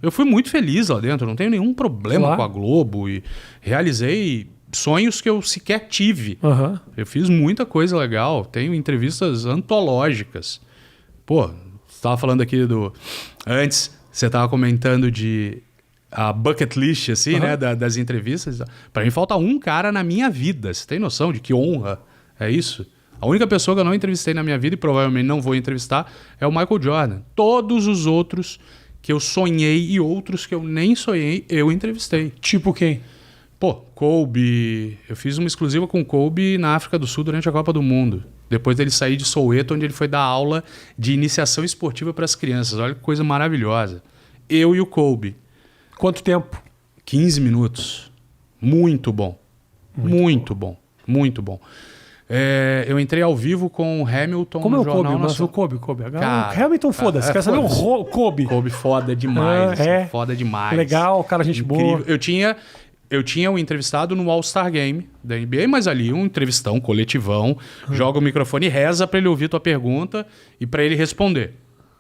Eu fui muito feliz lá dentro, não tenho nenhum problema Claro. com a Globo e realizei sonhos que eu sequer tive. Aham. Eu fiz muita coisa legal, tenho entrevistas antológicas. Pô, você tava falando aqui do... Antes, você tava comentando de a bucket list, assim, né, das entrevistas. Pra mim falta um cara na minha vida, você tem noção de que honra é isso? A única pessoa que eu não entrevistei na minha vida e provavelmente não vou entrevistar é o Michael Jordan. Todos os outros que eu sonhei e outros que eu nem sonhei, eu entrevistei. Tipo quem? Pô, Kobe. Eu fiz uma exclusiva com o Kobe na África do Sul durante a Copa do Mundo. Depois dele sair de Soweto, onde ele foi dar aula de iniciação esportiva para as crianças. Olha que coisa maravilhosa. Eu e o Kobe. Quanto tempo? 15 minutos. Muito bom. Muito bom. Muito bom. Eu entrei ao vivo com o Hamilton Como é no o Kobe? Jornal Mas Nacional. o Kobe. Cara, Hamilton, foda-se. Quer saber o Kobe? Kobe foda demais. Foda demais. Legal, cara, gente Incrível. boa. Eu tinha um entrevistado no All-Star Game da NBA, mas ali um entrevistão, coletivão, joga o microfone e reza pra ele ouvir tua pergunta e pra ele responder.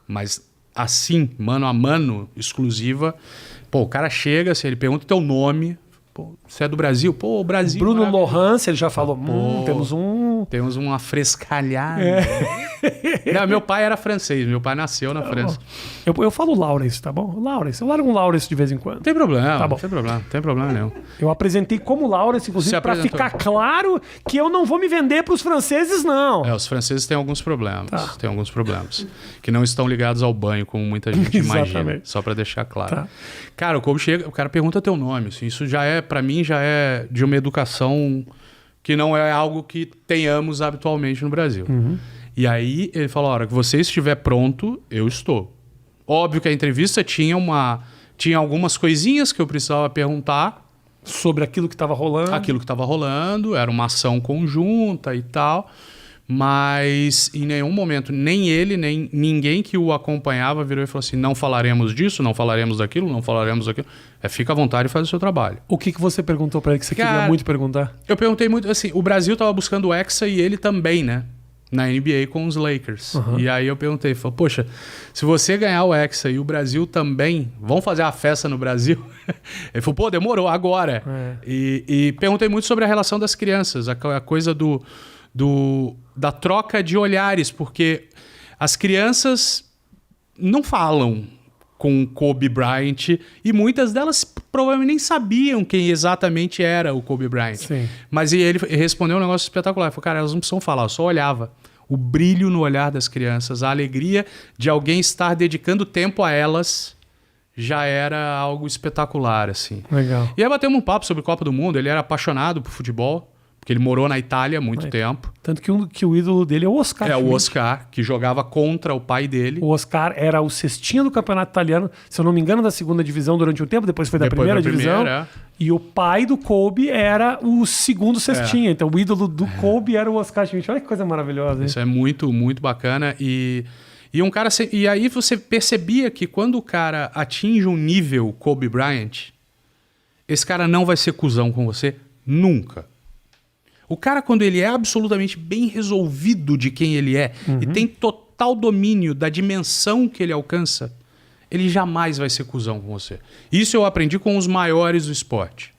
Mas assim, mano a mano, exclusiva, pô, o cara chega, se ele pergunta o teu nome, pô, você é do Brasil? Pô, o Brasil. Bruno maravilhoso. Lohans, ele já falou, temos um... Temos uma frescalhada. Não, meu pai era francês, meu pai nasceu na França. Eu falo Lawrence, tá bom? Lawrence, eu largo um Lawrence de vez em quando. Não tem problema, Tá bom. não tem problema nenhum. Eu apresentei como Lawrence, inclusive, Você pra apresentou. ficar claro que eu não vou me vender pros franceses, não. Os franceses têm alguns problemas. Tá. Tem alguns problemas. Que não estão ligados ao banho, como muita gente imagina. Exatamente. Só pra deixar claro. Tá. Cara, o Kobe chega, o cara pergunta teu nome. Assim, isso já é, pra mim, já é de uma educação que não é algo que tenhamos habitualmente no Brasil. E aí ele falou: a hora que você estiver pronto, eu estou. Óbvio que a entrevista tinha algumas coisinhas que eu precisava perguntar. Sobre aquilo que tava rolando. Aquilo que estava rolando, era uma ação conjunta e tal, mas em nenhum momento, nem ele, nem ninguém que o acompanhava virou e falou assim: não falaremos disso, não falaremos daquilo, não falaremos daquilo. Fica à vontade e faz o seu trabalho. O que você perguntou pra ele que você queria Cara, muito perguntar? Eu perguntei muito, assim, o Brasil estava buscando o Hexa e ele também, né? Na NBA com os Lakers. E aí eu perguntei, falei, poxa, se você ganhar o Hexa e o Brasil também, vão fazer a festa no Brasil? Ele falou, pô, demorou, agora. E perguntei muito sobre a relação das crianças, a coisa da troca de olhares, porque as crianças não falam com Kobe Bryant e muitas delas provavelmente nem sabiam quem exatamente era o Kobe Bryant. Sim. Mas ele respondeu um negócio espetacular. Ele falou, cara, elas não precisam falar, eu só olhava. O brilho no olhar das crianças, a alegria de alguém estar dedicando tempo a elas já era algo espetacular, assim. Legal. E aí batemos um papo sobre Copa do Mundo. Ele era apaixonado por futebol, porque ele morou na Itália há muito tempo. Tanto que o ídolo dele é o Oscar. É o Schmidt. Oscar, que jogava contra o pai dele. O Oscar era o cestinha do campeonato italiano, se eu não me engano, da segunda divisão durante um tempo, depois foi da Depois primeira da divisão. primeira, E o pai do Kobe era o segundo cestinha. Então o ídolo do Kobe era o Oscar Schmidt. Olha que coisa maravilhosa, hein? Isso é muito, muito bacana. E um cara. E aí você percebia que quando o cara atinge um nível Kobe Bryant, esse cara não vai ser cuzão com você nunca. O cara, quando ele é absolutamente bem resolvido de quem ele é e tem total domínio da dimensão que ele alcança, ele jamais vai ser cuzão com você. Isso eu aprendi com os maiores do esporte.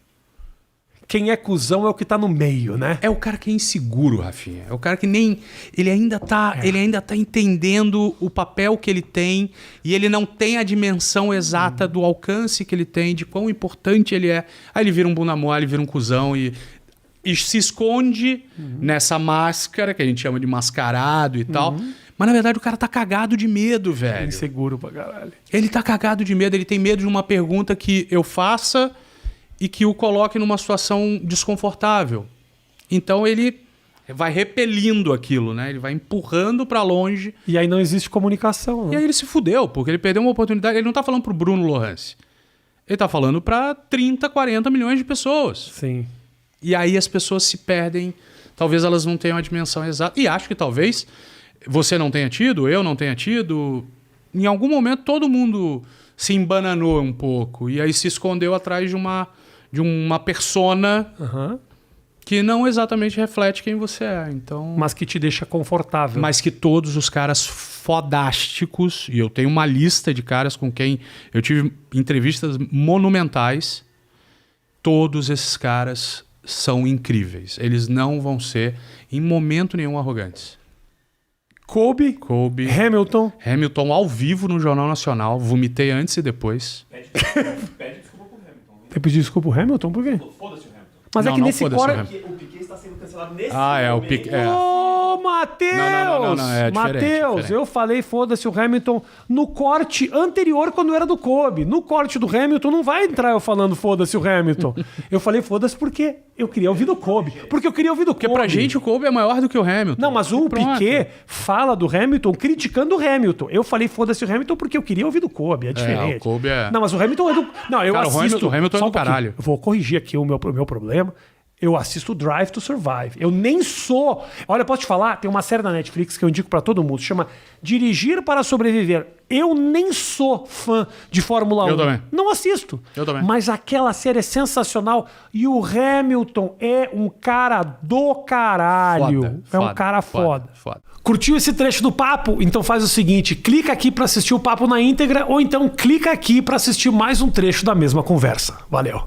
Quem é cuzão é o que tá no meio, né? É o cara que é inseguro, Rafinha. É o cara que nem... Ele ainda tá entendendo o papel que ele tem e ele não tem a dimensão exata do alcance que ele tem, de quão importante ele é. Aí ele vira um bunda mole, ele vira um cuzão e se esconde nessa máscara, que a gente chama de mascarado e tal. Mas, na verdade, o cara tá cagado de medo, velho. Inseguro pra caralho. Ele tá cagado de medo. Ele tem medo de uma pergunta que eu faça e que o coloque numa situação desconfortável. Então, ele vai repelindo aquilo, né? Ele vai empurrando pra longe. E aí não existe comunicação, né? E aí ele se fudeu, porque ele perdeu uma oportunidade. Ele não tá falando pro Bruno Lohans. Ele tá falando pra 30, 40 milhões de pessoas. Sim. E aí as pessoas se perdem, talvez elas não tenham a dimensão exata. E acho que talvez você não tenha tido, eu não tenha tido. Em algum momento todo mundo se embananou um pouco e aí se escondeu atrás de uma persona que não exatamente reflete quem você é. Então, Mas que te deixa confortável. mas que todos os caras fodásticos, e eu tenho uma lista de caras com quem eu tive entrevistas monumentais, todos esses caras são incríveis. Eles não vão ser, em momento nenhum, arrogantes. Kobe, Hamilton. Hamilton ao vivo no Jornal Nacional. Vomitei antes e depois. Pede desculpa pro Hamilton. Você pediu desculpa pro Hamilton? Por quê? Foda-se o Hamilton. Mas Não, é que não nesse foda-se o core... Hamilton. O Piquet está sendo cancelado nesse O Piquet. Ô, Matheus! Não, é diferente, Matheus, diferente. eu falei foda-se o Hamilton no corte anterior quando era do Kobe. No corte do Hamilton não vai entrar eu falando foda-se o Hamilton. Eu falei foda-se porque eu queria ouvir do Kobe. Porque eu queria ouvir do Kobe. Porque pra gente o Kobe é maior do que o Hamilton. Não, mas o Pronto. Piquet fala do Hamilton criticando o Hamilton. Eu falei foda-se o Hamilton porque eu queria ouvir do Kobe. É diferente. o Kobe é... Não, mas o Hamilton é do... Não, eu Cara, assisto... o Hamilton é só do um pouquinho. caralho. Eu vou corrigir aqui o meu problema. Eu assisto Drive to Survive. Eu nem sou... Olha, eu posso te falar, tem uma série da Netflix que eu indico pra todo mundo, chama Dirigir para Sobreviver. Eu nem sou fã de Fórmula 1. Eu também. Não assisto. Eu também. Mas aquela série é sensacional. E o Hamilton é um cara do caralho. É um cara foda. Curtiu esse trecho do papo? Então faz o seguinte, clica aqui pra assistir o papo na íntegra ou então clica aqui pra assistir mais um trecho da mesma conversa. Valeu.